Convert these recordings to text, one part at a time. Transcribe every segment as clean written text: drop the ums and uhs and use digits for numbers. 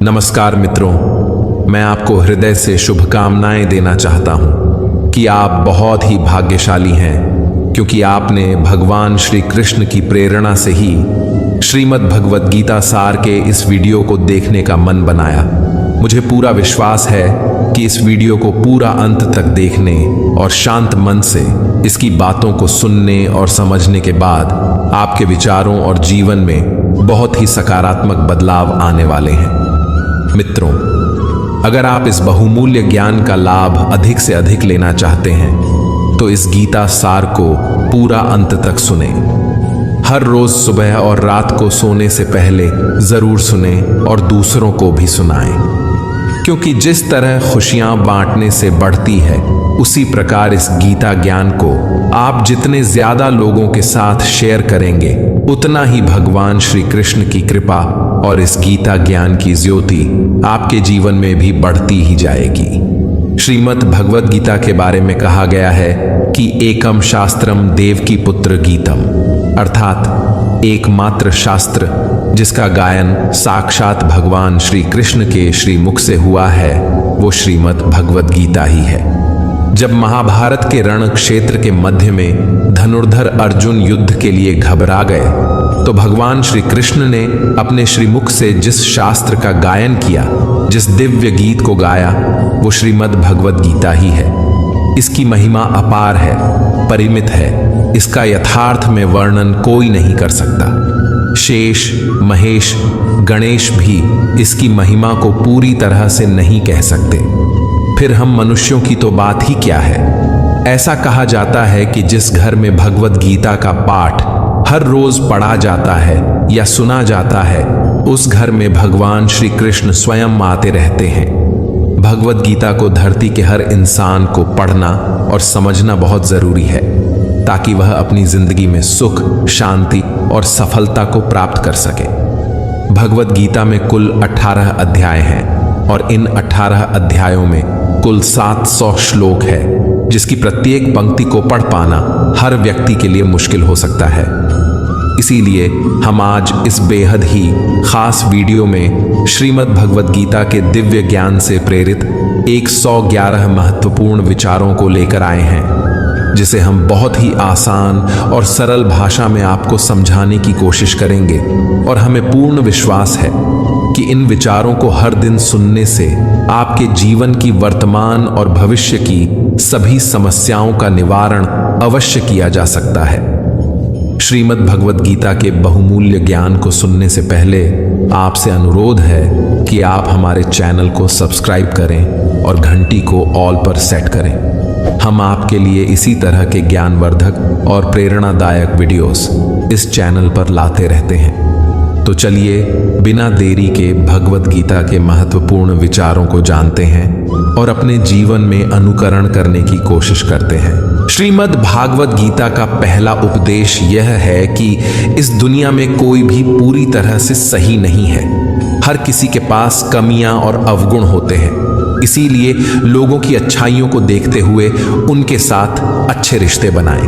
नमस्कार मित्रों, मैं आपको हृदय से शुभकामनाएं देना चाहता हूं कि आप बहुत ही भाग्यशाली हैं, क्योंकि आपने भगवान श्री कृष्ण की प्रेरणा से ही श्रीमद् भगवद गीता सार के इस वीडियो को देखने का मन बनाया। मुझे पूरा विश्वास है कि इस वीडियो को पूरा अंत तक देखने और शांत मन से इसकी बातों को सुनने और समझने के बाद आपके विचारों और जीवन में बहुत ही सकारात्मक बदलाव आने वाले हैं। मित्रों, अगर आप इस बहुमूल्य ज्ञान का लाभ अधिक से अधिक लेना चाहते हैं तो इस गीता सार को पूरा अंत तक सुने। हर रोज सुबह और रात को सोने से पहले जरूर सुने और दूसरों को भी सुनाएं, क्योंकि जिस तरह खुशियां बांटने से बढ़ती है, उसी प्रकार इस गीता ज्ञान को आप जितने ज्यादा लोगों के साथ शेयर करेंगे, उतना ही भगवान श्री कृष्ण की कृपा और इस गीता ज्ञान की ज्योति आपके जीवन में भी बढ़ती ही जाएगी। श्रीमद् भगवद गीता के बारे में कहा गया है कि एकम शास्त्रम देवकी पुत्र गीतम, अर्थात एकमात्र शास्त्र जिसका गायन साक्षात भगवान श्री कृष्ण के श्री मुख से हुआ है, वो श्रीमद् भगवद गीता ही है। जब महाभारत के रण क्षेत्र के मध्य में धनुर्धर अर्जुन युद्ध के लिए घबरा गए, तो भगवान श्री कृष्ण ने अपने श्रीमुख से जिस शास्त्र का गायन किया, जिस दिव्य गीत को गाया, वो श्रीमद् भगवद गीता ही है। इसकी महिमा अपार है, परिमित है, इसका यथार्थ में वर्णन कोई नहीं कर सकता। शेष, महेश, गणेश भी इसकी महिमा को पूरी तरह से नहीं कह सकते। फिर हम मनुष्यों की तो बात ही क्या है। ऐसा कहा जाता है कि जिस घर में भगवद गीता का पाठ हर रोज पढ़ा जाता है या सुना जाता है, उस घर में भगवान श्री कृष्ण स्वयं आते रहते हैं। भगवद गीता को धरती के हर इंसान को पढ़ना और समझना बहुत जरूरी है, ताकि वह अपनी जिंदगी में सुख, शांति और सफलता को प्राप्त कर सके। भगवद गीता में कुल 18 अध्याय हैं और इन 18 अध्यायों में कुल 700 श्लोक है, जिसकी प्रत्येक पंक्ति को पढ़ पाना हर व्यक्ति के लिए मुश्किल हो सकता है। इसीलिए हम आज इस बेहद ही खास वीडियो में श्रीमद् भगवद गीता के दिव्य ज्ञान से प्रेरित 111 महत्वपूर्ण विचारों को लेकर आए हैं, जिसे हम बहुत ही आसान और सरल भाषा में आपको समझाने की कोशिश करेंगे। और हमें पूर्ण विश्वास है कि इन विचारों को हर दिन सुनने से आपके जीवन की वर्तमान और भविष्य की सभी समस्याओं का निवारण अवश्य किया जा सकता है। श्रीमद् भगवद गीता के बहुमूल्य ज्ञान को सुनने से पहले आपसे अनुरोध है कि आप हमारे चैनल को सब्सक्राइब करें और घंटी को ऑल पर सेट करें। हम आपके लिए इसी तरह के ज्ञानवर्धक और प्रेरणादायक वीडियोस इस चैनल पर लाते रहते हैं। तो चलिए बिना देरी के भगवद गीता के महत्वपूर्ण विचारों को जानते हैं और अपने जीवन में अनुकरण करने की कोशिश करते हैं। श्रीमद् भागवत गीता का पहला उपदेश यह है कि इस दुनिया में कोई भी पूरी तरह से सही नहीं है। हर किसी के पास कमियां और अवगुण होते हैं। इसीलिए लोगों की अच्छाइयों को देखते हुए उनके साथ अच्छे रिश्ते बनाएं।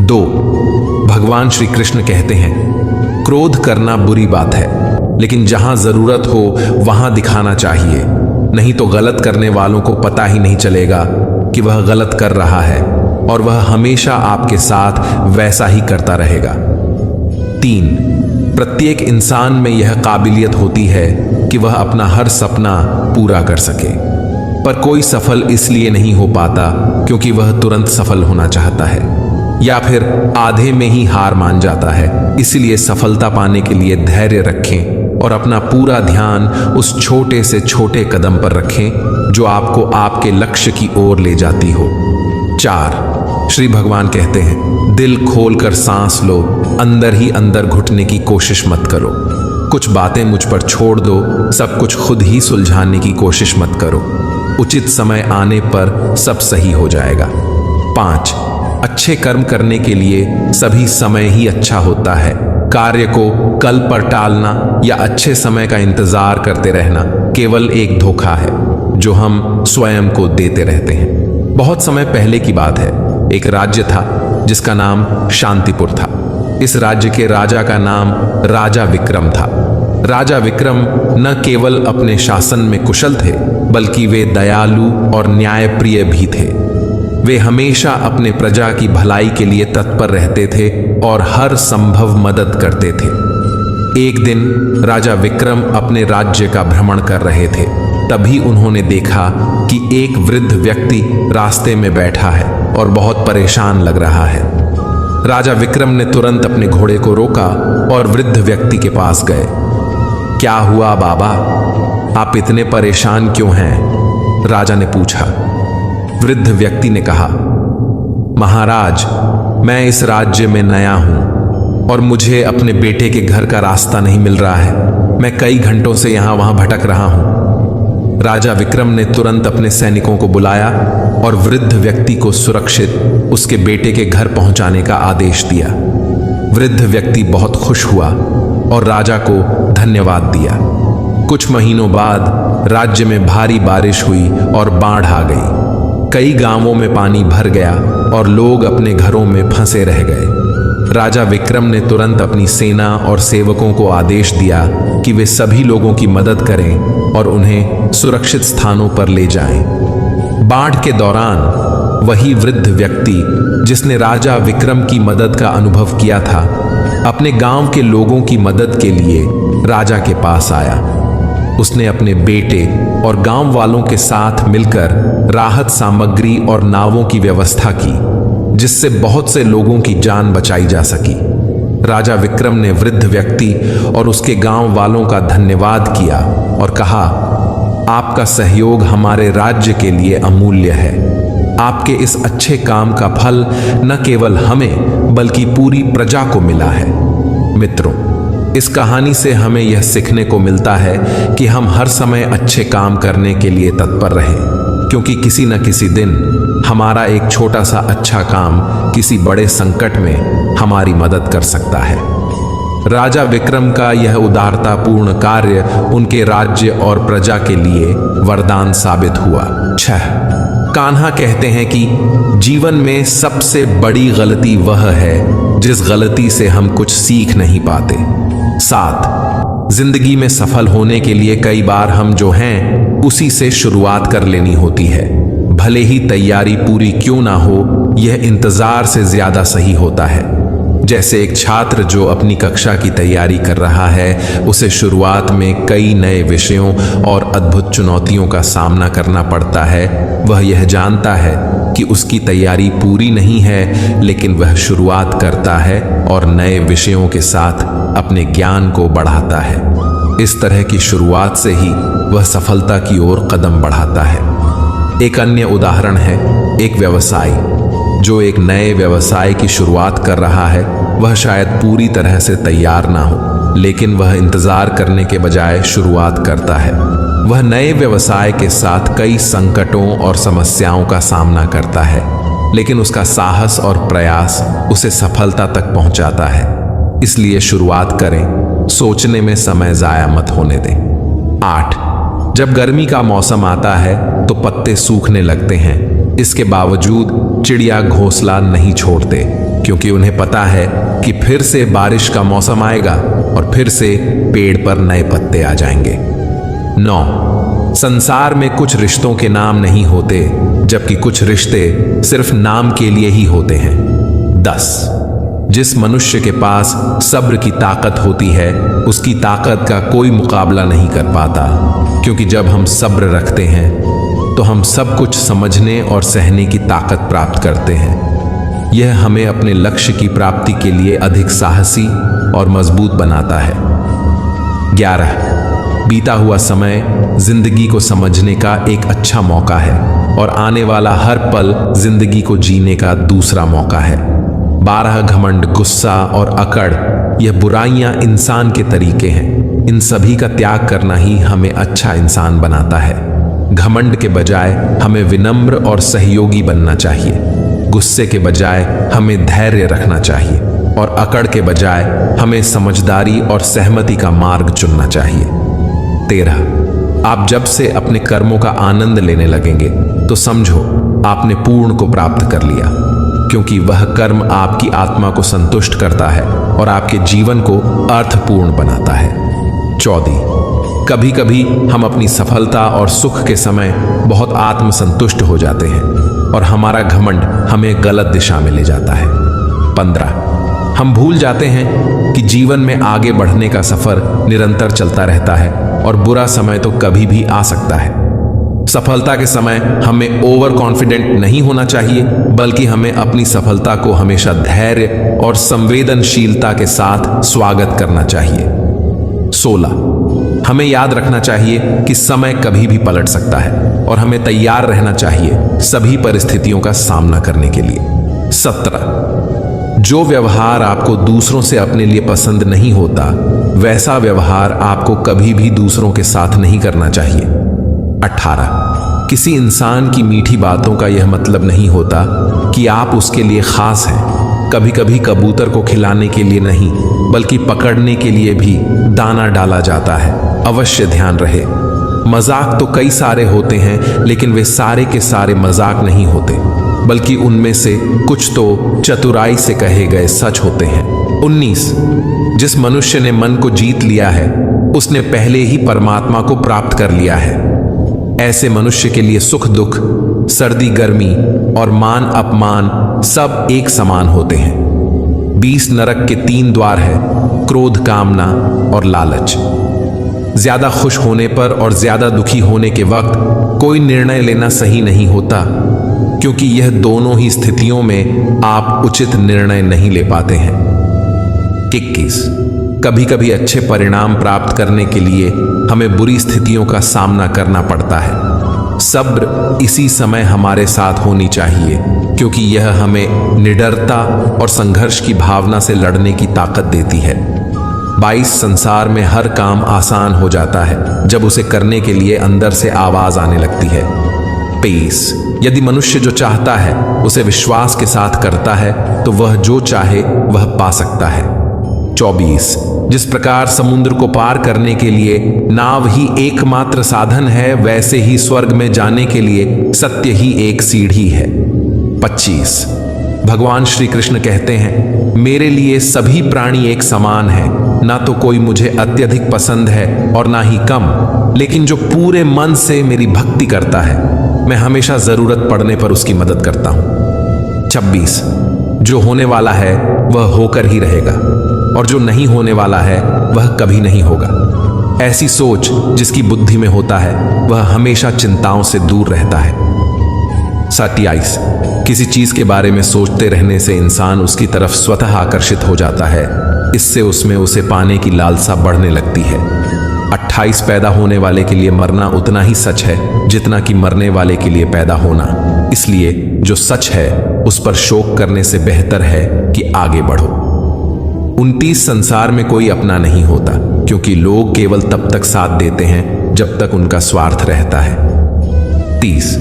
2. भगवान श्री कृष्ण कहते हैं, क्रोध करना बुरी बात है, लेकिन जहां जरूरत हो वहां दिखाना चाहिए, नहीं तो गलत करने वालों को पता ही नहीं चलेगा कि वह गलत कर रहा है और वह हमेशा आपके साथ वैसा ही करता रहेगा। 3. प्रत्येक इंसान में यह काबिलियत होती है कि वह अपना हर सपना पूरा कर सके, पर कोई सफल इसलिए नहीं हो पाता क्योंकि वह तुरंत सफल होना चाहता है या फिर आधे में ही हार मान जाता है। इसलिए सफलता पाने के लिए धैर्य रखें और अपना पूरा ध्यान उस छोटे से छोटे कदम पर रखें जो आपको आपके लक्ष्य की ओर ले जाती हो। 4. श्री भगवान कहते हैं, दिल खोलकर सांस लो, अंदर ही अंदर घुटने की कोशिश मत करो। कुछ बातें मुझ पर छोड़ दो, सब कुछ खुद ही सुलझाने की कोशिश मत करो। उचित समय आने पर सब सही हो जाएगा। 5. अच्छे कर्म करने के लिए सभी समय ही अच्छा होता है। कार्य को कल पर टालना या अच्छे समय का इंतजार करते रहना केवल एक धोखा है जो हम स्वयं को देते रहते हैं। बहुत समय पहले की बात है, एक राज्य था जिसका नाम शांतिपुर था। इस राज्य के राजा का नाम राजा विक्रम था। राजा विक्रम न केवल अपने शासन में कुशल थे, बल्कि वे दयालु और न्यायप्रिय भी थे। वे हमेशा अपने प्रजा की भलाई के लिए तत्पर रहते थे और हर संभव मदद करते थे। एक दिन राजा विक्रम अपने राज्य का भ्रमण कर रहे थे। तभी उन्होंने देखा कि एक वृद्ध व्यक्ति रास्ते में बैठा है और बहुत परेशान लग रहा है। राजा विक्रम ने तुरंत अपने घोड़े को रोका और वृद्ध व्यक्ति के पास गए। क्या हुआ बाबा, आप इतने परेशान क्यों हैं? राजा ने पूछा। वृद्ध व्यक्ति ने कहा, महाराज, मैं इस राज्य में नया हूं और मुझे अपने बेटे के घर का रास्ता नहीं मिल रहा है। मैं कई घंटों से यहां वहां भटक रहा हूं। राजा विक्रम ने तुरंत अपने सैनिकों को बुलाया और वृद्ध व्यक्ति को सुरक्षित उसके बेटे के घर पहुंचाने का आदेश दिया। वृद्ध व्यक्ति बहुत खुश हुआ और राजा को धन्यवाद दिया। कुछ महीनों बाद राज्य में भारी बारिश हुई और बाढ़ आ गई। कई गांवों में पानी भर गया और लोग अपने घरों में फंसे रह गए। राजा विक्रम ने तुरंत अपनी सेना और सेवकों को आदेश दिया कि वे सभी लोगों की मदद करें और उन्हें सुरक्षित स्थानों पर ले जाएं। बाढ़ के दौरान वही वृद्ध व्यक्ति जिसने राजा विक्रम की मदद का अनुभव किया था, अपने गांव के लोगों की मदद के लिए राजा के पास आया। उसने अपने बेटे और गांव वालों के साथ मिलकर राहत सामग्री और नावों की व्यवस्था की, जिससे बहुत से लोगों की जान बचाई जा सकी। राजा विक्रम ने वृद्ध व्यक्ति और उसके गांव वालों का धन्यवाद किया और कहा, आपका सहयोग हमारे राज्य के लिए अमूल्य है। आपके इस अच्छे काम का फल न केवल हमें बल्कि पूरी प्रजा को मिला है। मित्रों, इस कहानी से हमें यह सीखने को मिलता है कि हम हर समय अच्छे काम करने के लिए तत्पर रहें, क्योंकि किसी न किसी दिन हमारा एक छोटा सा अच्छा काम किसी बड़े संकट में हमारी मदद कर सकता है। राजा विक्रम का यह उदारतापूर्ण कार्य उनके राज्य और प्रजा के लिए वरदान साबित हुआ। 6. कान्हा कहते हैं कि जीवन में सबसे बड़ी गलती वह है जिस गलती से हम कुछ सीख नहीं पाते। 7. जिंदगी में सफल होने के लिए कई बार हम जो हैं उसी से शुरुआत कर लेनी होती है। भले ही तैयारी पूरी क्यों ना हो, यह इंतजार से ज्यादा सही होता है। जैसे एक छात्र जो अपनी कक्षा की तैयारी कर रहा है, उसे शुरुआत में कई नए विषयों और अद्भुत चुनौतियों का सामना करना पड़ता है। वह यह जानता है कि उसकी तैयारी पूरी नहीं है, लेकिन वह शुरुआत करता है और नए विषयों के साथ अपने ज्ञान को बढ़ाता है। इस तरह की शुरुआत से ही वह सफलता की ओर कदम बढ़ाता है। एक अन्य उदाहरण है एक व्यवसायी जो एक नए व्यवसाय की शुरुआत कर रहा है। वह शायद पूरी तरह से तैयार ना हो, लेकिन वह इंतजार करने के बजाय शुरुआत करता है। वह नए व्यवसाय के साथ कई संकटों और समस्याओं का सामना करता है, लेकिन उसका साहस और प्रयास उसे सफलता तक पहुंचाता है। इसलिए शुरुआत करें, सोचने में समय जाया मत होने दें। 8. जब गर्मी का मौसम आता है तो पत्ते सूखने लगते हैं। इसके बावजूद चिड़िया घोंसला नहीं छोड़ते, क्योंकि उन्हें पता है कि फिर से बारिश का मौसम आएगा और फिर से पेड़ पर नए पत्ते आ जाएंगे। 9. संसार में कुछ रिश्तों के नाम नहीं होते, जबकि कुछ रिश्ते सिर्फ नाम के लिए ही होते हैं। 10. जिस मनुष्य के पास सब्र की ताकत होती है, उसकी ताकत का कोई मुकाबला नहीं कर पाता, क्योंकि जब हम सब्र रखते हैं तो हम सब कुछ समझने और सहने की ताकत प्राप्त करते हैं। यह हमें अपने लक्ष्य की प्राप्ति के लिए अधिक साहसी और मजबूत बनाता है। 11. बीता हुआ समय जिंदगी को समझने का एक अच्छा मौका है और आने वाला हर पल जिंदगी को जीने का दूसरा मौका है। 12. घमंड, गुस्सा और अकड़, यह बुराइयां इंसान के तरीके हैं। इन सभी का त्याग करना ही हमें अच्छा इंसान बनाता है। घमंड के बजाय हमें विनम्र और सहयोगी बनना चाहिए। गुस्से के बजाय हमें धैर्य रखना चाहिए और अकड़ के बजाय हमें समझदारी और सहमति का मार्ग चुनना चाहिए। 13. आप जब से अपने कर्मों का आनंद लेने लगेंगे तो समझो आपने पूर्ण को प्राप्त कर लिया, क्योंकि वह कर्म आपकी आत्मा को संतुष्ट करता है और आपके जीवन को अर्थपूर्ण बनाता है। 14 कभी कभी हम अपनी सफलता और सुख के समय बहुत आत्मसंतुष्ट हो जाते हैं और हमारा घमंड हमें गलत दिशा में ले जाता है। 15 हम भूल जाते हैं कि जीवन में आगे बढ़ने का सफर निरंतर चलता रहता है और बुरा समय तो कभी भी आ सकता है। सफलता के समय हमें ओवर कॉन्फिडेंट नहीं होना चाहिए, बल्कि हमें अपनी सफलता को हमेशा धैर्य और संवेदनशीलता के साथ स्वागत करना चाहिए। 16 हमें याद रखना चाहिए कि समय कभी भी पलट सकता है और हमें तैयार रहना चाहिए सभी परिस्थितियों का सामना करने के लिए। 17 जो व्यवहार आपको दूसरों से अपने लिए पसंद नहीं होता, वैसा व्यवहार आपको कभी भी दूसरों के साथ नहीं करना चाहिए। 18 किसी इंसान की मीठी बातों का यह मतलब नहीं होता कि आप उसके लिए खास हैं। कभी कभी कबूतर को खिलाने के लिए नहीं, बल्कि पकड़ने के लिए भी दाना डाला जाता है। अवश्य ध्यान रहे, मजाक तो कई सारे होते हैं, लेकिन वे सारे के सारे मजाक नहीं होते, बल्कि उनमें से कुछ तो चतुराई से कहे गए सच होते हैं। 19 जिस मनुष्य ने मन को जीत लिया है, उसने पहले ही परमात्मा को प्राप्त कर लिया है। ऐसे मनुष्य के लिए सुख दुख, सर्दी गर्मी और मान अपमान सब एक समान होते हैं। 20 नरक के 3 द्वार है, क्रोध, कामना और लालच। ज्यादा खुश होने पर और ज्यादा दुखी होने के वक्त कोई निर्णय लेना सही नहीं होता, क्योंकि यह दोनों ही स्थितियों में आप उचित निर्णय नहीं ले पाते हैं। 21 कभी कभी अच्छे परिणाम प्राप्त करने के लिए हमें बुरी स्थितियों का सामना करना पड़ता है। सब्र इसी समय हमारे साथ होनी चाहिए, क्योंकि यह हमें निडरता और संघर्ष की भावना से लड़ने की ताकत देती है। 22 संसार में हर काम आसान हो जाता है जब उसे करने के लिए अंदर से आवाज आने लगती है। 23 यदि मनुष्य जो चाहता है उसे विश्वास के साथ करता है, तो वह जो चाहे वह पा सकता है। 24 जिस प्रकार समुद्र को पार करने के लिए नाव ही एकमात्र साधन है, वैसे ही स्वर्ग में जाने के लिए सत्य ही एक सीढ़ी है। 25 भगवान श्री कृष्ण कहते हैं, मेरे लिए सभी प्राणी एक समान है, ना तो कोई मुझे अत्यधिक पसंद है और ना ही कम, लेकिन जो पूरे मन से मेरी भक्ति करता है, मैं हमेशा जरूरत पड़ने पर उसकी मदद करता हूं। 26 जो होने वाला है वह होकर ही रहेगा, और जो नहीं होने वाला है वह कभी नहीं होगा। ऐसी सोच जिसकी बुद्धि में होता है, वह हमेशा चिंताओं से दूर रहता है। 27 किसी चीज के बारे में सोचते रहने से इंसान उसकी तरफ स्वतः आकर्षित हो जाता है, इससे उसमें उसे पाने की लालसा बढ़ने लगती है। 28 पैदा होने वाले के लिए मरना उतना ही सच है जितना कि मरने वाले के लिए पैदा होना, इसलिए जो सच है उस पर शोक करने से बेहतर है कि आगे बढ़ो। 29 संसार में कोई अपना नहीं होता, क्योंकि लोग केवल तब तक साथ देते हैं जब तक उनका स्वार्थ रहता है। 30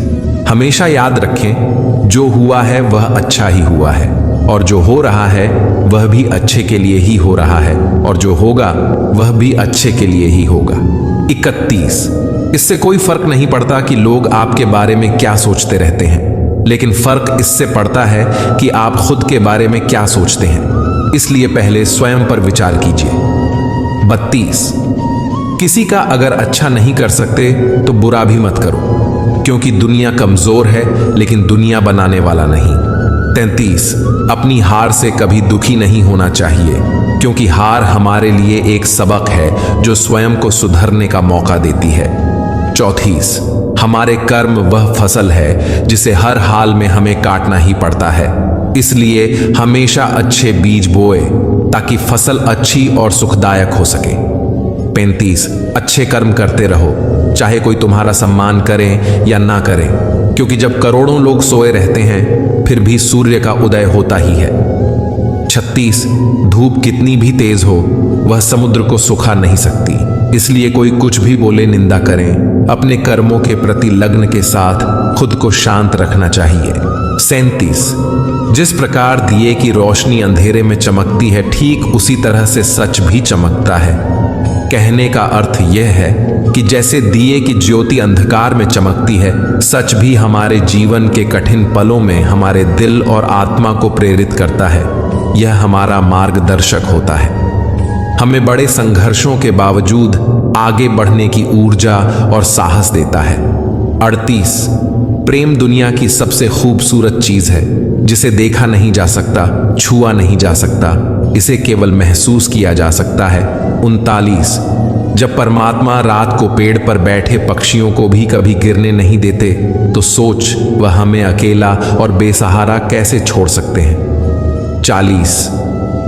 हमेशा याद रखें, जो हुआ है वह अच्छा ही हुआ है, और जो हो रहा है वह भी अच्छे के लिए ही हो रहा है, और जो होगा वह भी अच्छे के लिए ही होगा। 31 इससे कोई फर्क नहीं पड़ता कि लोग आपके बारे में क्या सोचते रहते हैं, लेकिन फर्क इससे पड़ता है कि आप खुद के बारे में क्या सोचते हैं। इसलिए पहले स्वयं पर विचार कीजिए। 32 किसी का अगर अच्छा नहीं कर सकते तो बुरा भी मत करो, क्योंकि दुनिया कमजोर है लेकिन दुनिया बनाने वाला नहीं। 33 अपनी हार से कभी दुखी नहीं होना चाहिए, क्योंकि हार हमारे लिए एक सबक है जो स्वयं को सुधरने का मौका देती है। 34 हमारे कर्म वह फसल है जिसे हर हाल में हमें काटना ही पड़ता है, इसलिए हमेशा अच्छे बीज बोए ताकि फसल अच्छी और सुखदायक हो सके। 35 अच्छे कर्म करते रहो, चाहे कोई तुम्हारा सम्मान करे या ना करे, क्योंकि जब करोड़ों लोग सोए रहते हैं फिर भी सूर्य का उदय होता ही है। 36 धूप कितनी भी तेज हो वह समुद्र को सुखा नहीं सकती, इसलिए कोई कुछ भी बोले निंदा करें, अपने कर्मों के प्रति लग्न के साथ खुद को शांत रखना चाहिए। 37 जिस प्रकार दिए की रोशनी अंधेरे में चमकती है, ठीक उसी तरह से सच भी चमकता है। कहने का अर्थ यह है कि जैसे दिए की ज्योति अंधकार में चमकती है, सच भी हमारे जीवन के कठिन पलों में हमारे दिल और आत्मा को प्रेरित करता है। यह हमारा मार्गदर्शक होता है। हमें बड़े संघर्षों के बावजूद आगे बढ़ने की ऊर्जा और साहस देता है। 38 प्रेम दुनिया की सबसे खूबसूरत चीज है जिसे देखा नहीं जा सकता, छुआ नहीं जा सकता, इसे केवल महसूस किया जा सकता है। 39 जब परमात्मा रात को पेड़ पर बैठे पक्षियों को भी कभी गिरने नहीं देते तो सोच वह हमें अकेला और बेसहारा कैसे छोड़ सकते हैं। 40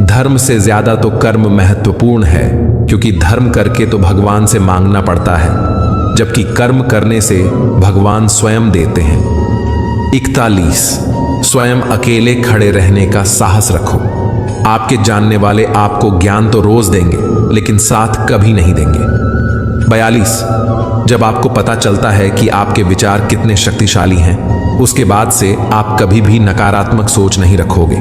धर्म से ज्यादा तो कर्म महत्वपूर्ण है, क्योंकि धर्म करके तो भगवान से मांगना पड़ता है, जबकि कर्म करने से भगवान स्वयं देते हैं। 41 स्वयं अकेले खड़े रहने का साहस रखो। आपके जानने वाले आपको ज्ञान तो रोज देंगे, लेकिन साथ कभी नहीं देंगे। 42 जब आपको पता चलता है कि आपके विचार कितने शक्तिशाली हैं, उसके बाद से आप कभी भी नकारात्मक सोच नहीं रखोगे।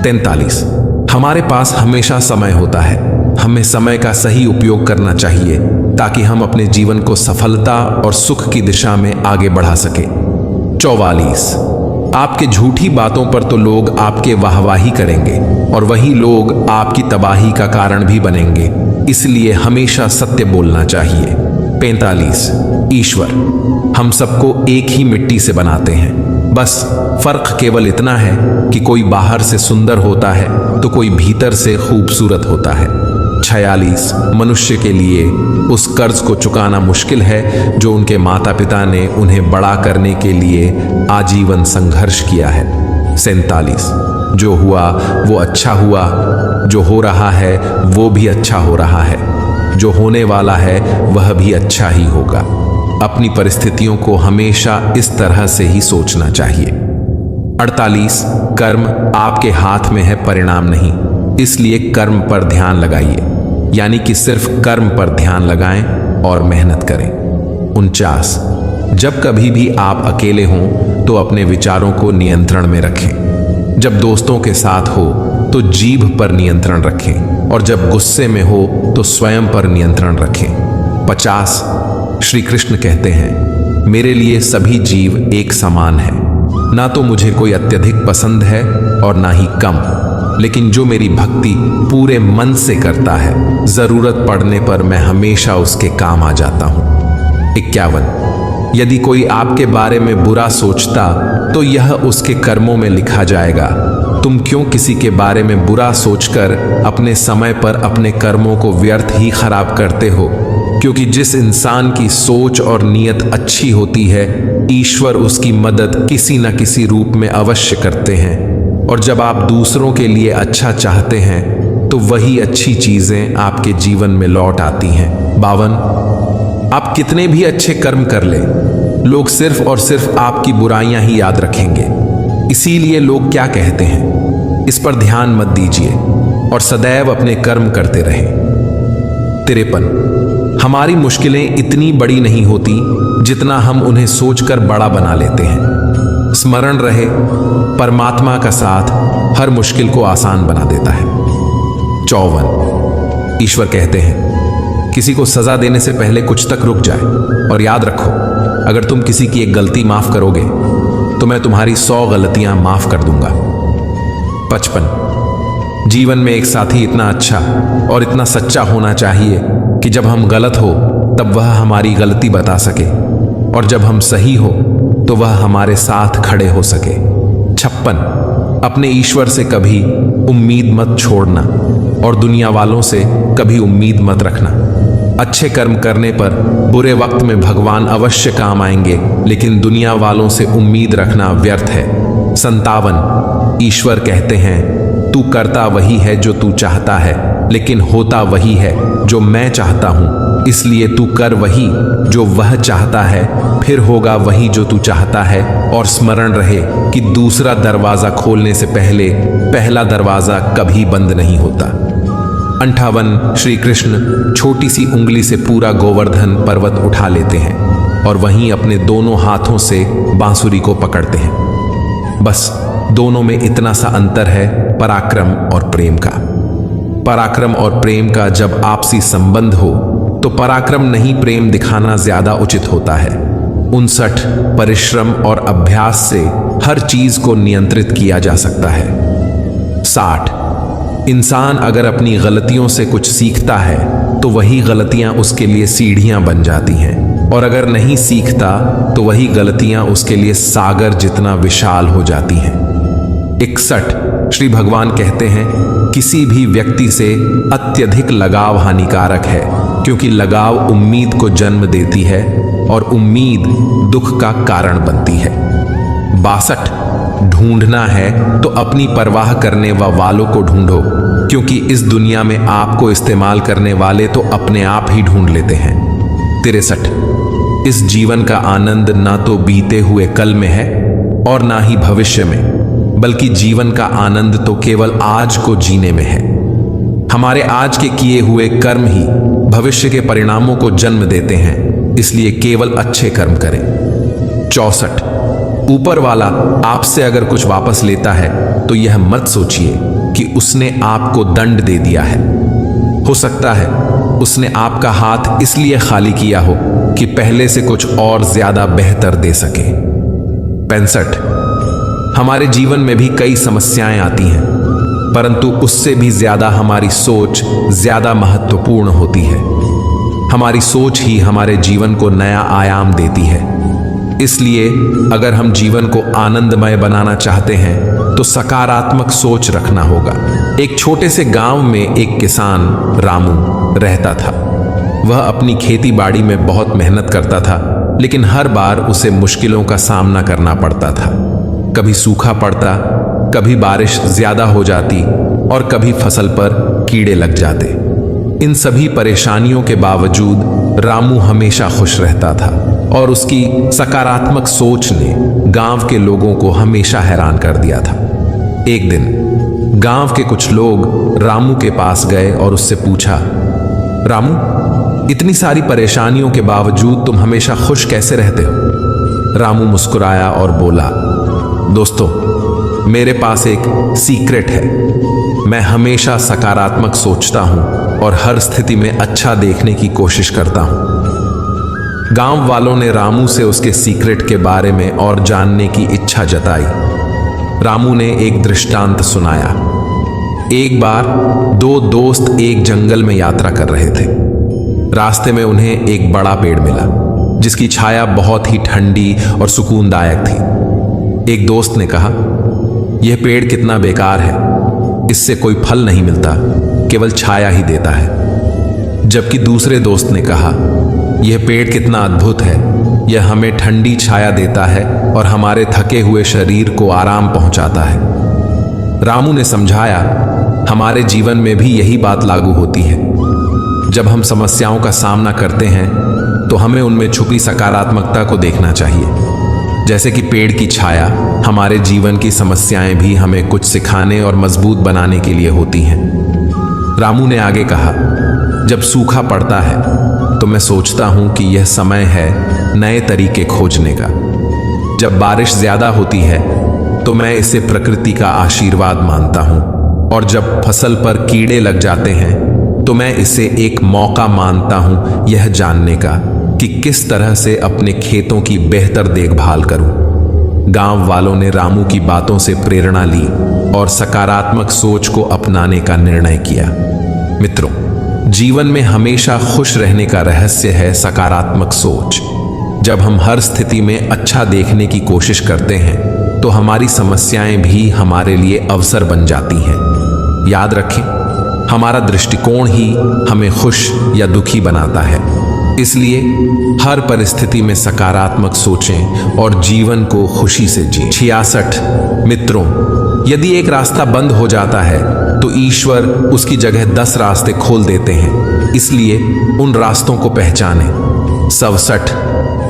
43 हमारे पास हमेशा समय होता है, हमें समय का सही उपयोग करना चाहिए ताकि हम अपने जीवन को सफलता और सुख की दिशा में आगे बढ़ा सके। 44 आपके झूठी बातों पर तो लोग आपके वाहवाही करेंगे और वही लोग आपकी तबाही का कारण भी बनेंगे, इसलिए हमेशा सत्य बोलना चाहिए। 45 ईश्वर हम सबको एक ही मिट्टी से बनाते हैं, बस फर्क केवल इतना है कि कोई बाहर से सुंदर होता है तो कोई भीतर से खूबसूरत होता है। 46 मनुष्य के लिए उस कर्ज को चुकाना मुश्किल है जो उनके माता पिता ने उन्हें बड़ा करने के लिए आजीवन संघर्ष किया है। 47 जो हुआ वो अच्छा हुआ, जो हो रहा है वो भी अच्छा हो रहा है, जो होने वाला है वह भी अच्छा ही होगा। अपनी परिस्थितियों को हमेशा इस तरह से ही सोचना चाहिए। 48 कर्म आपके हाथ में है, परिणाम नहीं, इसलिए कर्म पर ध्यान लगाइए, यानी कि सिर्फ कर्म पर ध्यान लगाएं और मेहनत करें। 49 जब कभी भी आप अकेले हों तो अपने विचारों को नियंत्रण में रखें। जब दोस्तों के साथ हो तो जीभ पर नियंत्रण रखें, और जब गुस्से में हो तो स्वयं पर नियंत्रण रखें। 50 श्री कृष्ण कहते हैं, मेरे लिए सभी जीव एक समान है, ना तो मुझे कोई अत्यधिक पसंद है और ना ही कम, लेकिन जो मेरी भक्ति पूरे मन से करता है, जरूरत पड़ने पर मैं हमेशा उसके काम आ जाता हूं। 51 यदि कोई आपके बारे में बुरा सोचता तो यह उसके कर्मों में लिखा जाएगा। तुम क्यों किसी के बारे में बुरा सोचकर अपने समय पर अपने कर्मों को व्यर्थ ही खराब करते हो? क्योंकि जिस इंसान की सोच और नीयत अच्छी होती है, ईश्वर उसकी मदद किसी न किसी रूप में अवश्य करते हैं। और जब आप दूसरों के लिए अच्छा चाहते हैं तो वही अच्छी चीजें आपके जीवन में लौट आती हैं। 52 आप कितने भी अच्छे कर्म कर ले, लोग सिर्फ और सिर्फ आपकी बुराइयां ही याद रखेंगे। इसीलिए लोग क्या कहते हैं, इस पर ध्यान मत दीजिए और सदैव अपने कर्म करते रहें। 53 हमारी मुश्किलें इतनी बड़ी नहीं होती जितना हम उन्हें सोचकर बड़ा बना लेते हैं। स्मरण रहे, परमात्मा का साथ हर मुश्किल को आसान बना देता है। 54 ईश्वर कहते हैं, किसी को सजा देने से पहले कुछ तक रुक जाए, और याद रखो, अगर तुम किसी की एक गलती माफ करोगे तो मैं तुम्हारी 100 गलतियां माफ कर दूंगा। 55 जीवन में एक साथी इतना अच्छा और इतना सच्चा होना चाहिए कि जब हम गलत हो तब वह हमारी गलती बता सके, और जब हम सही हो तो वह हमारे साथ खड़े हो सके। 56 अपने ईश्वर से कभी उम्मीद मत छोड़ना और दुनिया वालों से कभी उम्मीद मत रखना। अच्छे कर्म करने पर बुरे वक्त में भगवान अवश्य काम आएंगे, लेकिन दुनिया वालों से उम्मीद रखना व्यर्थ है। 57 ईश्वर कहते हैं, तू करता वही है जो तू चाहता है, लेकिन होता वही है जो मैं चाहता हूं, इसलिए तू कर वही जो वह चाहता है, फिर होगा वही जो तू चाहता है। और स्मरण रहे कि दूसरा दरवाजा खोलने से पहले पहला दरवाजा कभी बंद नहीं होता। 58 श्री कृष्ण छोटी सी उंगली से पूरा गोवर्धन पर्वत उठा लेते हैं और वहीं अपने दोनों हाथों से बांसुरी को पकड़ते हैं। बस दोनों में इतना सा अंतर है, पराक्रम और प्रेम का। पराक्रम और प्रेम का जब आपसी संबंध हो तो पराक्रम नहीं, प्रेम दिखाना ज्यादा उचित होता है। 59 परिश्रम और अभ्यास से हर चीज को नियंत्रित किया जा सकता है। 60 इंसान अगर अपनी गलतियों से कुछ सीखता है तो वही गलतियां उसके लिए सीढ़ियां बन जाती हैं, और अगर नहीं सीखता तो वही गलतियां उसके लिए सागर जितना विशाल हो जाती हैं। 61 श्री भगवान कहते हैं, किसी भी व्यक्ति से अत्यधिक लगाव हानिकारक है, क्योंकि लगाव उम्मीद को जन्म देती है और उम्मीद दुख का कारण बनती है। 62 ढूंढना है तो अपनी परवाह करने वालों को ढूंढो, क्योंकि इस दुनिया में आपको इस्तेमाल करने वाले तो अपने आप ही ढूंढ लेते हैं। 63 इस जीवन का आनंद ना तो बीते हुए कल में है और ना ही भविष्य में, बल्कि जीवन का आनंद तो केवल आज को जीने में है। हमारे आज के किए हुए कर्म ही भविष्य के परिणामों को जन्म देते हैं, इसलिए केवल अच्छे कर्म करें। 64 ऊपर वाला आपसे अगर कुछ वापस लेता है तो यह मत सोचिए कि उसने आपको दंड दे दिया है। हो सकता है उसने आपका हाथ इसलिए खाली किया हो कि पहले से कुछ और ज्यादा बेहतर दे सके। 65 हमारे जीवन में भी कई समस्याएं आती हैं, परंतु उससे भी ज्यादा हमारी सोच ज्यादा महत्वपूर्ण होती है। हमारी सोच ही हमारे जीवन को नया आयाम देती है। इसलिए अगर हम जीवन को आनंदमय बनाना चाहते हैं तो सकारात्मक सोच रखना होगा। एक छोटे से गांव में एक किसान रामू रहता था। वह अपनी खेती बाड़ी में बहुत मेहनत करता था, लेकिन हर बार उसे मुश्किलों का सामना करना पड़ता था। कभी सूखा पड़ता, कभी बारिश ज्यादा हो जाती और कभी फसल पर कीड़े लग जाते। इन सभी परेशानियों के बावजूद रामू हमेशा खुश रहता था और उसकी सकारात्मक सोच ने गांव के लोगों को हमेशा हैरान कर दिया था। एक दिन गांव के कुछ लोग रामू के पास गए और उससे पूछा, रामू, इतनी सारी परेशानियों के बावजूद तुम हमेशा खुश कैसे रहते हो? रामू मुस्कुराया और बोला, दोस्तों, मेरे पास एक सीक्रेट है। मैं हमेशा सकारात्मक सोचता हूं और हर स्थिति में अच्छा देखने की कोशिश करता हूं। गांव वालों ने रामू से उसके सीक्रेट के बारे में और जानने की इच्छा जताई। रामू ने एक दृष्टांत सुनाया। एक बार दो दोस्त एक जंगल में यात्रा कर रहे थे। रास्ते में उन्हें एक बड़ा पेड़ मिला, जिसकी छाया बहुत ही ठंडी और सुकूनदायक थी। एक दोस्त ने कहा, यह पेड़ कितना बेकार है, इससे कोई फल नहीं मिलता, केवल छाया ही देता है। जबकि दूसरे दोस्त ने कहा, यह पेड़ कितना अद्भुत है, यह हमें ठंडी छाया देता है और हमारे थके हुए शरीर को आराम पहुंचाता है। रामू ने समझाया, हमारे जीवन में भी यही बात लागू होती है। जब हम समस्याओं का सामना करते हैं तो हमें उनमें छुपी सकारात्मकता को देखना चाहिए। जैसे कि पेड़ की छाया, हमारे जीवन की समस्याएं भी हमें कुछ सिखाने और मजबूत बनाने के लिए होती हैं। रामू ने आगे कहा, जब सूखा पड़ता है तो मैं सोचता हूं कि यह समय है नए तरीके खोजने का। जब बारिश ज्यादा होती है तो मैं इसे प्रकृति का आशीर्वाद मानता हूं, और जब फसल पर कीड़े लग जाते हैं तो मैं इसे एक मौका मानता हूं यह जानने का कि किस तरह से अपने खेतों की बेहतर देखभाल करूं। गांव वालों ने रामू की बातों से प्रेरणा ली और सकारात्मक सोच को अपनाने का निर्णय किया। मित्रों, जीवन में हमेशा खुश रहने का रहस्य है सकारात्मक सोच। जब हम हर स्थिति में अच्छा देखने की कोशिश करते हैं तो हमारी समस्याएं भी हमारे लिए अवसर बन जाती हैं। याद रखें, हमारा दृष्टिकोण ही हमें खुश या दुखी बनाता है। इसलिए हर परिस्थिति में सकारात्मक सोचें और जीवन को खुशी से जिएं। 66 मित्रों, यदि एक रास्ता बंद हो जाता है तो ईश्वर उसकी जगह 10 रास्ते खोल देते हैं, इसलिए उन रास्तों को पहचानें। 67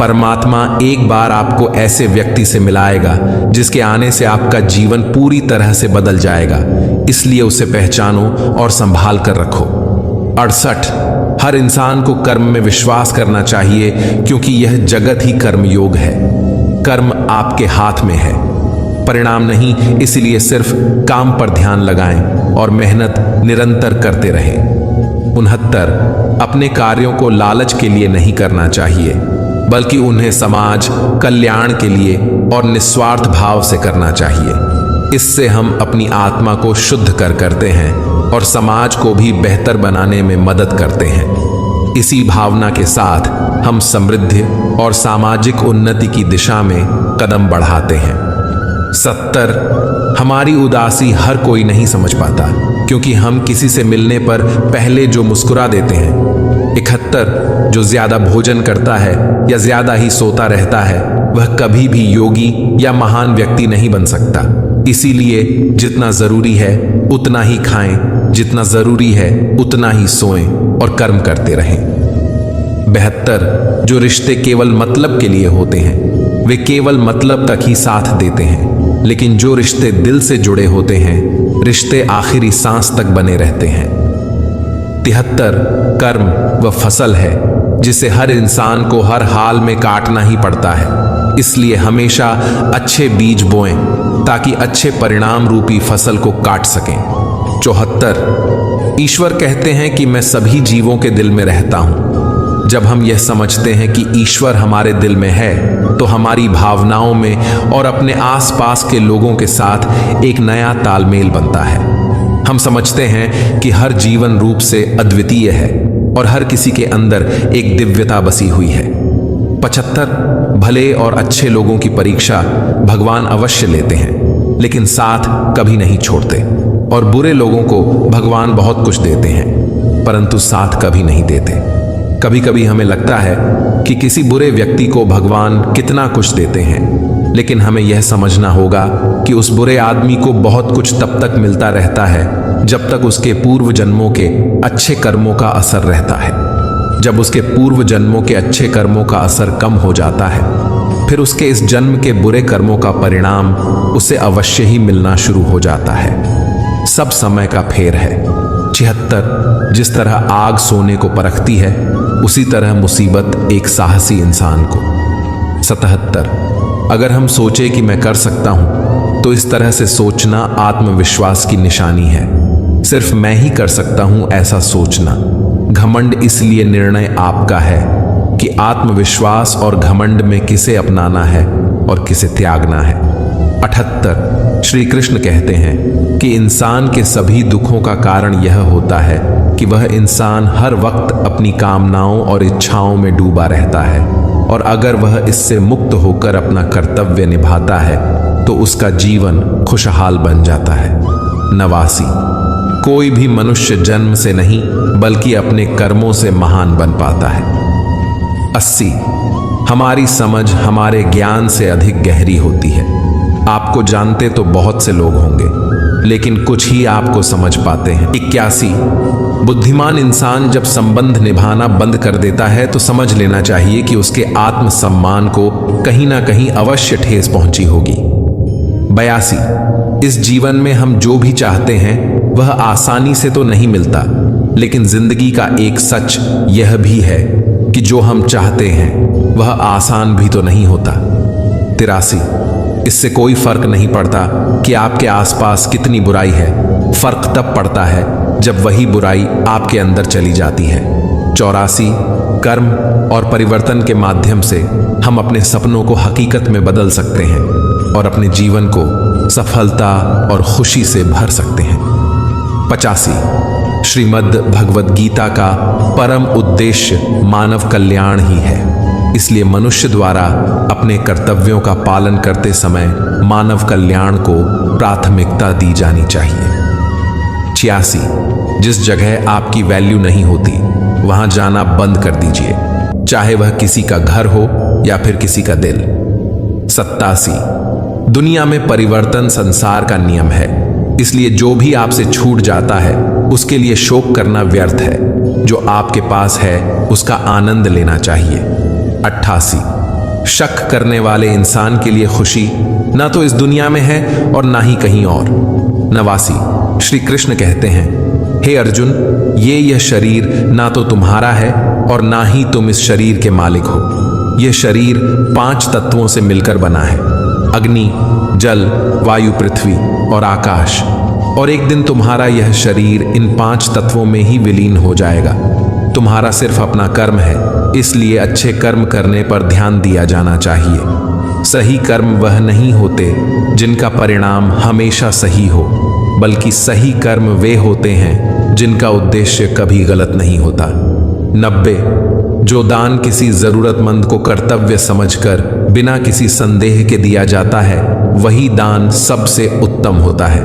परमात्मा एक बार आपको ऐसे व्यक्ति से मिलाएगा जिसके आने से आपका जीवन पूरी तरह से बदल जाएगा, इसलिए उसे पहचानो और संभाल कर रखो। 68 हर इंसान को कर्म में विश्वास करना चाहिए, क्योंकि यह जगत ही कर्म योग है। कर्म आपके हाथ में है, परिणाम नहीं, इसलिए सिर्फ काम पर ध्यान लगाएं और मेहनत निरंतर करते रहें। 69 अपने कार्यों को लालच के लिए नहीं करना चाहिए, बल्कि उन्हें समाज कल्याण के लिए और निस्वार्थ भाव से करना चाहिए। इससे हम अपनी आत्मा को शुद्ध करते हैं और समाज को भी बेहतर बनाने में मदद करते हैं। इसी भावना के साथ हम समृद्धि और सामाजिक उन्नति की दिशा में कदम बढ़ाते हैं। 70 हमारी उदासी हर कोई नहीं समझ पाता, क्योंकि हम किसी से मिलने पर पहले जो मुस्कुरा देते हैं। 71 जो ज्यादा भोजन करता है या ज्यादा ही सोता रहता है, वह कभी भी योगी या महान व्यक्ति नहीं बन सकता। इसीलिए जितना जरूरी है उतना ही खाएं, जितना जरूरी है उतना ही सोएं और कर्म करते रहें। 72 जो रिश्ते केवल मतलब के लिए होते हैं, वे केवल मतलब तक ही साथ देते हैं, लेकिन जो रिश्ते दिल से जुड़े होते हैं, रिश्ते आखिरी सांस तक बने रहते हैं। 73 कर्म वह फसल है जिसे हर इंसान को हर हाल में काटना ही पड़ता है। इसलिए हमेशा अच्छे बीज बोएं ताकि अच्छे परिणाम रूपी फसल को काट सकें। 74 ईश्वर कहते हैं कि मैं सभी जीवों के दिल में रहता हूं। जब हम यह समझते हैं कि ईश्वर हमारे दिल में है, तो हमारी भावनाओं में और अपने आसपास के लोगों के साथ एक नया तालमेल बनता है। हम समझते हैं कि हर जीवन रूप से अद्वितीय है और हर किसी के अंदर एक दिव्यता बसी हुई है। 75 भले और अच्छे लोगों की परीक्षा भगवान अवश्य लेते हैं, लेकिन साथ कभी नहीं छोड़ते, और बुरे लोगों को भगवान बहुत कुछ देते हैं, परंतु साथ कभी नहीं देते। कभी कभी हमें लगता है कि किसी बुरे व्यक्ति को भगवान कितना कुछ देते हैं, लेकिन हमें यह समझना होगा कि उस बुरे आदमी को बहुत कुछ तब तक मिलता रहता है जब तक उसके पूर्व जन्मों के अच्छे कर्मों का असर रहता है। जब उसके पूर्व जन्मों के अच्छे कर्मों का असर कम हो जाता है, फिर उसके इस जन्म के बुरे कर्मों का परिणाम उसे अवश्य ही मिलना शुरू हो जाता है। सब समय का फेर है। 76 जिस तरह आग सोने को परखती है, उसी तरह मुसीबत एक साहसी इंसान को। 77 अगर हम सोचे कि मैं कर सकता हूं, तो इस तरह से सोचना आत्मविश्वास की निशानी है। सिर्फ मैं ही कर सकता हूं ऐसा सोचना घमंड। इसलिए निर्णय आपका है कि आत्मविश्वास और घमंड में किसे अपनाना है और किसे त्यागना है। 78 श्री कृष्ण कहते हैं कि इंसान के सभी दुखों का कारण यह होता है कि वह इंसान हर वक्त अपनी कामनाओं और इच्छाओं में डूबा रहता है, और अगर वह इससे मुक्त होकर अपना कर्तव्य निभाता है तो उसका जीवन खुशहाल बन जाता है। 89 कोई भी मनुष्य जन्म से नहीं बल्कि अपने कर्मों से महान बन पाता है। 80 हमारी समझ हमारे ज्ञान से अधिक गहरी होती है। आपको जानते तो बहुत से लोग होंगे, लेकिन कुछ ही आपको समझ पाते हैं। 81 बुद्धिमान इंसान जब संबंध निभाना बंद कर देता है तो समझ लेना चाहिए कि उसके आत्मसम्मान को कहीं ना कहीं अवश्य ठेस पहुंची होगी। 82 इस जीवन में हम जो भी चाहते हैं वह आसानी से तो नहीं मिलता, लेकिन जिंदगी का एक सच यह भी है कि जो हम चाहते हैं वह आसान भी तो नहीं होता। 83 इससे कोई फर्क नहीं पड़ता कि आपके आसपास कितनी बुराई है, फर्क तब पड़ता है जब वही बुराई आपके अंदर चली जाती है। 84 कर्म और परिवर्तन के माध्यम से हम अपने सपनों को हकीकत में बदल सकते हैं और अपने जीवन को सफलता और खुशी से भर सकते हैं। 85 श्रीमद् भगवद गीता का परम उद्देश्य मानव कल्याण ही है। इसलिए मनुष्य द्वारा अपने कर्तव्यों का पालन करते समय मानव कल्याण को प्राथमिकता दी जानी चाहिए। 86 जिस जगह आपकी वैल्यू नहीं होती वहां जाना बंद कर दीजिए, चाहे वह किसी का घर हो या फिर किसी का दिल। 87 दुनिया में परिवर्तन संसार का नियम है, इसलिए जो भी आपसे छूट जाता है उसके लिए शोक करना व्यर्थ है। जो आपके पास है उसका आनंद लेना चाहिए। 88 शक करने वाले इंसान के लिए खुशी ना तो इस दुनिया में है और ना ही कहीं और। 89 श्री कृष्ण कहते हैं, हे अर्जुन, यह शरीर ना तो तुम्हारा है और ना ही तुम इस शरीर के मालिक हो। यह शरीर 5 तत्वों से मिलकर बना है, अग्नि, जल, वायु, पृथ्वी और आकाश, और एक दिन तुम्हारा यह शरीर इन 5 तत्वों में ही विलीन हो जाएगा। तुम्हारा सिर्फ अपना कर्म है, इसलिए अच्छे कर्म करने पर ध्यान दिया जाना चाहिए। सही कर्म वह नहीं होते जिनका परिणाम हमेशा सही हो, बल्कि सही कर्म वे होते हैं जिनका उद्देश्य कभी गलत नहीं होता। 90 जो दान किसी जरूरतमंद को कर्तव्य समझकर बिना किसी संदेह के दिया जाता है वही दान सबसे उत्तम होता है।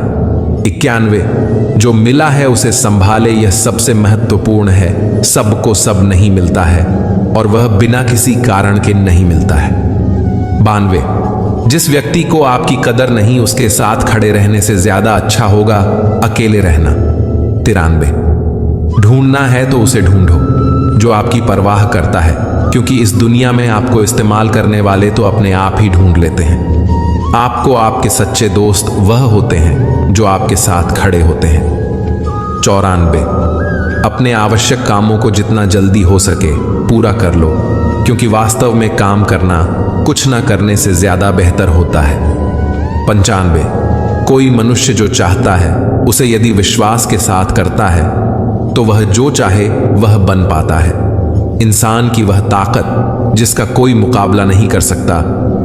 91 जो मिला है उसे संभाले, यह सबसे महत्वपूर्ण है। सबको सब नहीं मिलता है और वह बिना किसी कारण के नहीं मिलता है। 92 जिस व्यक्ति को आपकी कदर नहीं उसके साथ खड़े रहने से ज्यादा अच्छा होगा अकेले रहना। 93 ढूंढना है तो उसे ढूंढो जो आपकी परवाह करता है, क्योंकि इस दुनिया में आपको इस्तेमाल करने वाले तो अपने आप ही ढूंढ लेते हैं। आपको आपके सच्चे दोस्त वह होते हैं जो आपके साथ खड़े होते हैं। 94 अपने आवश्यक कामों को जितना जल्दी हो सके पूरा कर लो, क्योंकि वास्तव में काम करना कुछ न करने से ज्यादा बेहतर होता है। 95 कोई मनुष्य जो चाहता है उसे यदि विश्वास के साथ करता है तो वह जो चाहे वह बन पाता है। इंसान की वह ताकत जिसका कोई मुकाबला नहीं कर सकता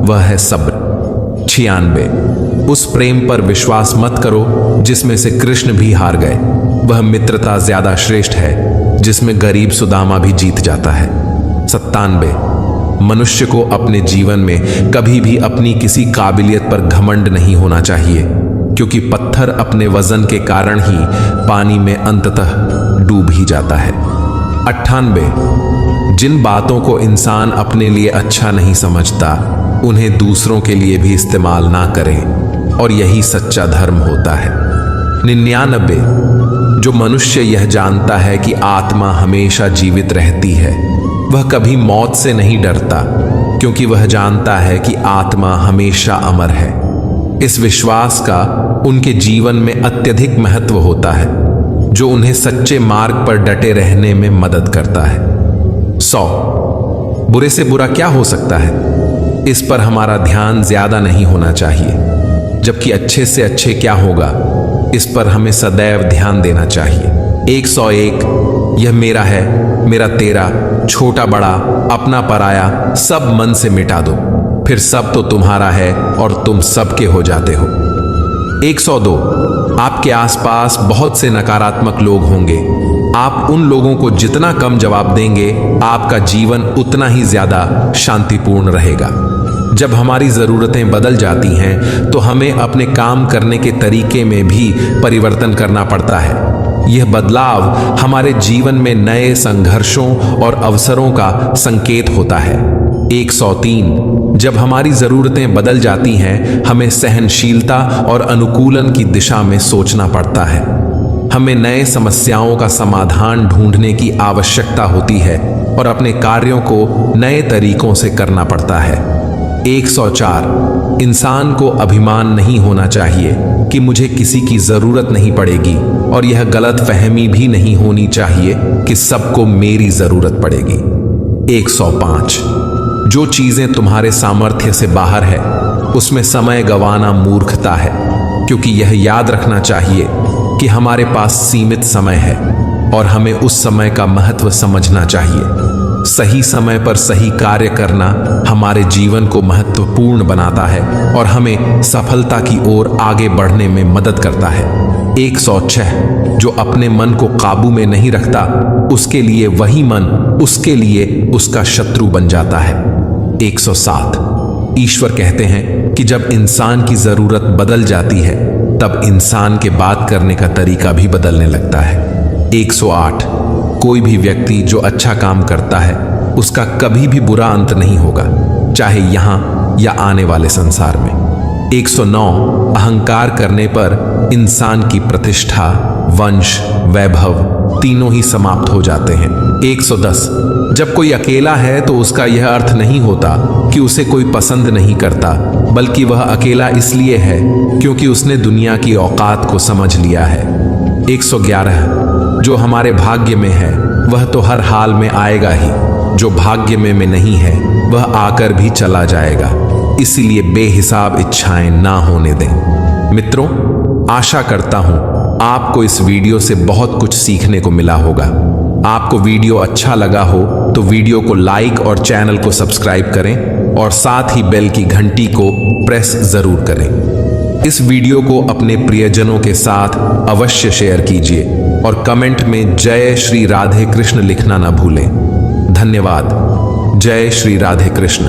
वह है सब्र। 96 उस प्रेम पर विश्वास मत करो जिसमें से कृष्ण भी हार गए। वह मित्रता ज्यादा श्रेष्ठ है जिसमें गरीब सुदामा भी जीत जाता है। 97 मनुष्य को अपने जीवन में कभी भी अपनी किसी काबिलियत पर घमंड नहीं होना चाहिए, क्योंकि पत्थर अपने वजन के कारण ही पानी में अंततः डूब ही जाता है। 98 जिन बातों को इंसान अपने लिए अच्छा नहीं समझता उन्हें दूसरों के लिए भी इस्तेमाल ना करें, और यही सच्चा धर्म होता है। 99 जो मनुष्य यह जानता है कि आत्मा हमेशा जीवित रहती है वह कभी मौत से नहीं डरता, क्योंकि वह जानता है कि आत्मा हमेशा अमर है। इस विश्वास का उनके जीवन में अत्यधिक महत्व होता है, जो उन्हें सच्चे मार्ग पर डटे रहने में मदद करता है। 100 बुरे से बुरा क्या हो सकता है, इस पर हमारा ध्यान ज्यादा नहीं होना चाहिए, जबकि अच्छे से अच्छे क्या होगा इस पर हमें सदैव ध्यान देना चाहिए। 101 यह मेरा है, मेरा तेरा, छोटा बड़ा, अपना पराया, सब मन से मिटा दो, फिर सब तो तुम्हारा है और तुम सबके हो जाते हो। 102 आपके आसपास बहुत से नकारात्मक लोग होंगे। आप उन लोगों को जितना कम जवाब देंगे आपका जीवन उतना ही ज्यादा शांतिपूर्ण रहेगा। जब हमारी ज़रूरतें बदल जाती हैं तो हमें अपने काम करने के तरीके में भी परिवर्तन करना पड़ता है। यह बदलाव हमारे जीवन में नए संघर्षों और अवसरों का संकेत होता है। 103 जब हमारी ज़रूरतें बदल जाती हैं हमें सहनशीलता और अनुकूलन की दिशा में सोचना पड़ता है। हमें नए समस्याओं का समाधान ढूंढने की आवश्यकता होती है और अपने कार्यों को नए तरीकों से करना पड़ता है। 104 इंसान को अभिमान नहीं होना चाहिए कि मुझे किसी की जरूरत नहीं पड़ेगी, और यह गलत फहमी भी नहीं होनी चाहिए कि सबको मेरी जरूरत पड़ेगी। 105 जो चीजें तुम्हारे सामर्थ्य से बाहर है उसमें समय गंवाना मूर्खता है, क्योंकि यह याद रखना चाहिए कि हमारे पास सीमित समय है और हमें उस समय का महत्व समझना चाहिए। सही समय पर सही कार्य करना हमारे जीवन को महत्वपूर्ण बनाता है और हमें सफलता की ओर आगे बढ़ने में मदद करता है। 106 जो अपने मन को काबू में नहीं रखता उसके लिए वही मन उसके लिए उसका शत्रु बन जाता है। 107 ईश्वर कहते हैं कि जब इंसान की जरूरत बदल जाती है तब इंसान के बात करने का तरीका भी बदलने लगता है। 108 कोई भी व्यक्ति जो अच्छा काम करता है उसका कभी भी बुरा अंत नहीं होगा, चाहे यहाँ या आने वाले संसार में। 109 अहंकार करने पर इंसान की प्रतिष्ठा, वंश, वैभव तीनों ही समाप्त हो जाते हैं। 110 जब कोई अकेला है तो उसका यह अर्थ नहीं होता कि उसे कोई पसंद नहीं करता, बल्कि वह अकेला इसलिए है क्योंकि उसने दुनिया की औकात को समझ लिया है। 111 जो हमारे भाग्य में है वह तो हर हाल में आएगा ही, जो भाग्य में नहीं है वह आकर भी चला जाएगा, इसीलिए बेहिसाब इच्छाएं ना होने दें। मित्रों, आशा करता हूं आपको इस वीडियो से बहुत कुछ सीखने को मिला होगा। आपको वीडियो अच्छा लगा हो तो वीडियो को लाइक और चैनल को सब्सक्राइब करें और साथ ही बेल की घंटी को प्रेस जरूर करें। इस वीडियो को अपने प्रियजनों के साथ अवश्य शेयर कीजिए और कमेंट में जय श्री राधे कृष्ण लिखना ना भूलें। धन्यवाद। जय श्री राधे कृष्ण।